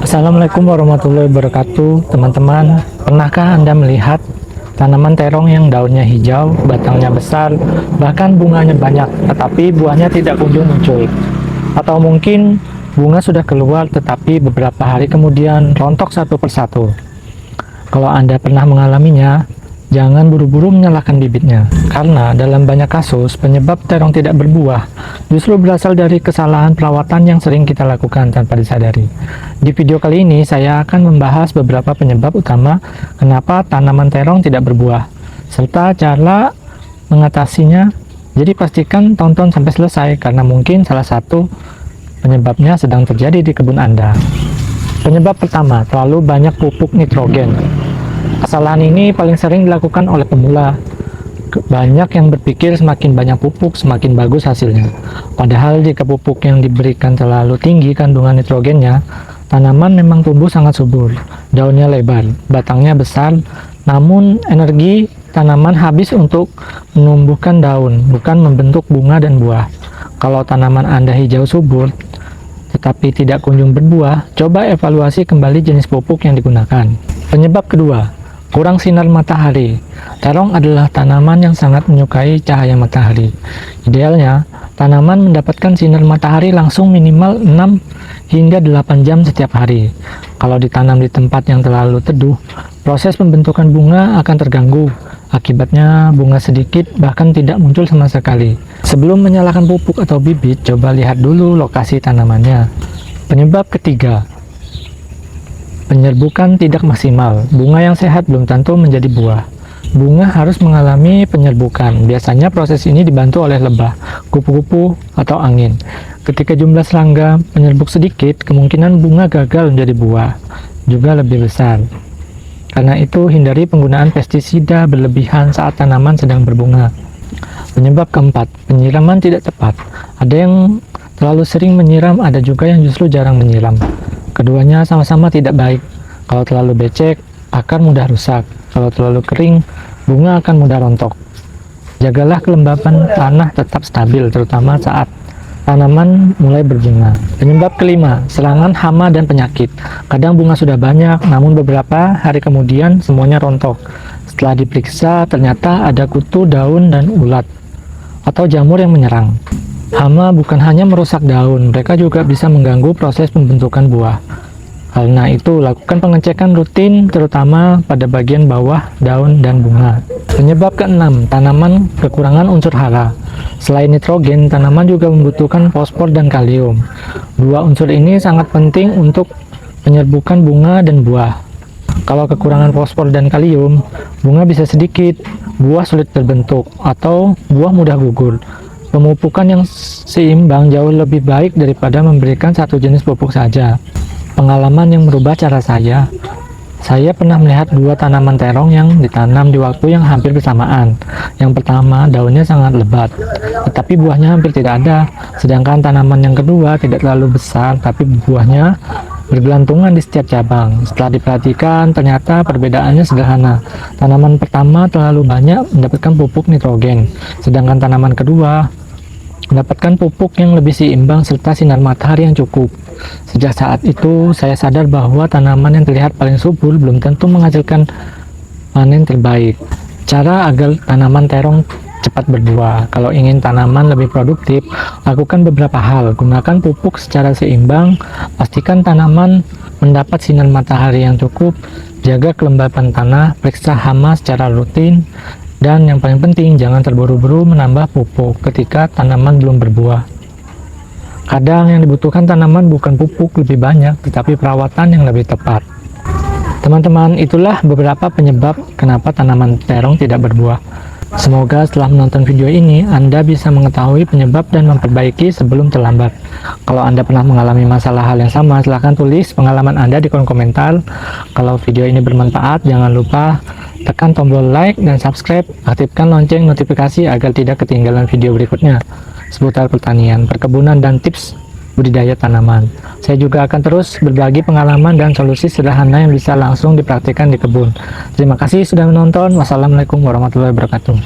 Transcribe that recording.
Assalamualaikum warahmatullahi wabarakatuh. Teman-teman, pernahkah Anda melihat tanaman terong yang daunnya hijau, batangnya besar, bahkan bunganya banyak, tetapi buahnya tidak kunjung muncul? Atau mungkin bunga sudah keluar tetapi beberapa hari kemudian rontok satu persatu? Kalau Anda pernah mengalaminya, jangan buru-buru menyalahkan bibitnya, karena dalam banyak kasus penyebab terong tidak berbuah justru berasal dari kesalahan perawatan yang sering kita lakukan tanpa disadari. Di video kali ini saya akan membahas beberapa penyebab utama kenapa tanaman terong tidak berbuah, serta cara mengatasinya. Jadi pastikan tonton sampai selesai, karena mungkin salah satu penyebabnya sedang terjadi di kebun Anda. Penyebab pertama, terlalu banyak pupuk nitrogen. Kesalahan ini paling sering dilakukan oleh pemula. Banyak yang berpikir semakin banyak pupuk semakin bagus hasilnya. Padahal jika pupuk yang diberikan terlalu tinggi kandungan nitrogennya, tanaman memang tumbuh sangat subur, daunnya lebar, batangnya besar, namun energi tanaman habis untuk menumbuhkan daun, bukan membentuk bunga dan buah. Kalau tanaman Anda hijau subur tetapi tidak kunjung berbuah, coba evaluasi kembali jenis pupuk yang digunakan. Penyebab kedua, kurang sinar matahari. Terong adalah tanaman yang sangat menyukai cahaya matahari. Idealnya, tanaman mendapatkan sinar matahari langsung minimal 6 hingga 8 jam setiap hari. Kalau ditanam di tempat yang terlalu teduh, proses pembentukan bunga akan terganggu. Akibatnya bunga sedikit bahkan tidak muncul sama sekali. Sebelum menyalakan pupuk atau bibit, coba lihat dulu lokasi tanamannya. Penyebab ketiga, penyerbukan tidak maksimal. Bunga yang sehat belum tentu menjadi buah. Bunga harus mengalami penyerbukan. Biasanya proses ini dibantu oleh lebah, kupu-kupu, atau angin. Ketika jumlah serangga penyerbuk sedikit, kemungkinan bunga gagal menjadi buah juga lebih besar. Karena itu, hindari penggunaan pestisida berlebihan saat tanaman sedang berbunga. Penyebab keempat, penyiraman tidak tepat. Ada yang terlalu sering menyiram, ada juga yang justru jarang menyiram. Keduanya sama-sama tidak baik. Kalau terlalu becek, akar mudah rusak. Kalau terlalu kering, bunga akan mudah rontok. Jagalah kelembapan tanah tetap stabil, terutama saat tanaman mulai berbunga. Penyebab kelima, serangan hama dan penyakit. Kadang bunga sudah banyak, namun beberapa hari kemudian semuanya rontok. Setelah diperiksa, ternyata ada kutu daun dan ulat atau jamur yang menyerang. Hama bukan hanya merusak daun, mereka juga bisa mengganggu proses pembentukan buah. Karena itu, lakukan pengecekan rutin, terutama pada bagian bawah daun dan bunga. Penyebab keenam, tanaman kekurangan unsur hara. Selain nitrogen, tanaman juga membutuhkan fosfor dan kalium. Dua unsur ini sangat penting untuk penyerbukan bunga dan buah. Kalau kekurangan fosfor dan kalium, bunga bisa sedikit, buah sulit terbentuk, atau buah mudah gugur. Pemupukan yang seimbang jauh lebih baik daripada memberikan satu jenis pupuk saja. Pengalaman yang merubah cara saya pernah melihat dua tanaman terong yang ditanam di waktu yang hampir bersamaan. Yang pertama, daunnya sangat lebat, tetapi buahnya hampir tidak ada. Sedangkan tanaman yang kedua tidak terlalu besar, tapi buahnya bergelantungan di setiap cabang. Setelah diperhatikan, ternyata perbedaannya sederhana. Tanaman pertama terlalu banyak mendapatkan pupuk nitrogen, sedangkan tanaman kedua mendapatkan pupuk yang lebih seimbang serta sinar matahari yang cukup. Sejak saat itu, saya sadar bahwa tanaman yang terlihat paling subur belum tentu menghasilkan panen terbaik. Cara agar tanaman terong cepat berbuah. Kalau ingin tanaman lebih produktif, lakukan beberapa hal. Gunakan pupuk secara seimbang, pastikan tanaman mendapat sinar matahari yang cukup, jaga kelembapan tanah, periksa hama secara rutin, dan yang paling penting, jangan terburu-buru menambah pupuk ketika tanaman belum berbuah. Kadang yang dibutuhkan tanaman bukan pupuk lebih banyak, tetapi perawatan yang lebih tepat. Teman-teman, itulah beberapa penyebab kenapa tanaman terong tidak berbuah. Semoga setelah menonton video ini, Anda bisa mengetahui penyebab dan memperbaiki sebelum terlambat. Kalau Anda pernah mengalami masalah hal yang sama, silahkan tulis pengalaman Anda di kolom komentar. Kalau video ini bermanfaat, jangan lupa tekan tombol like dan subscribe, aktifkan lonceng notifikasi agar tidak ketinggalan video berikutnya seputar pertanian, perkebunan, dan tips budidaya tanaman. Saya juga akan terus berbagi pengalaman dan solusi sederhana yang bisa langsung dipraktikkan di kebun. Terima kasih sudah menonton. Wassalamualaikum warahmatullahi wabarakatuh.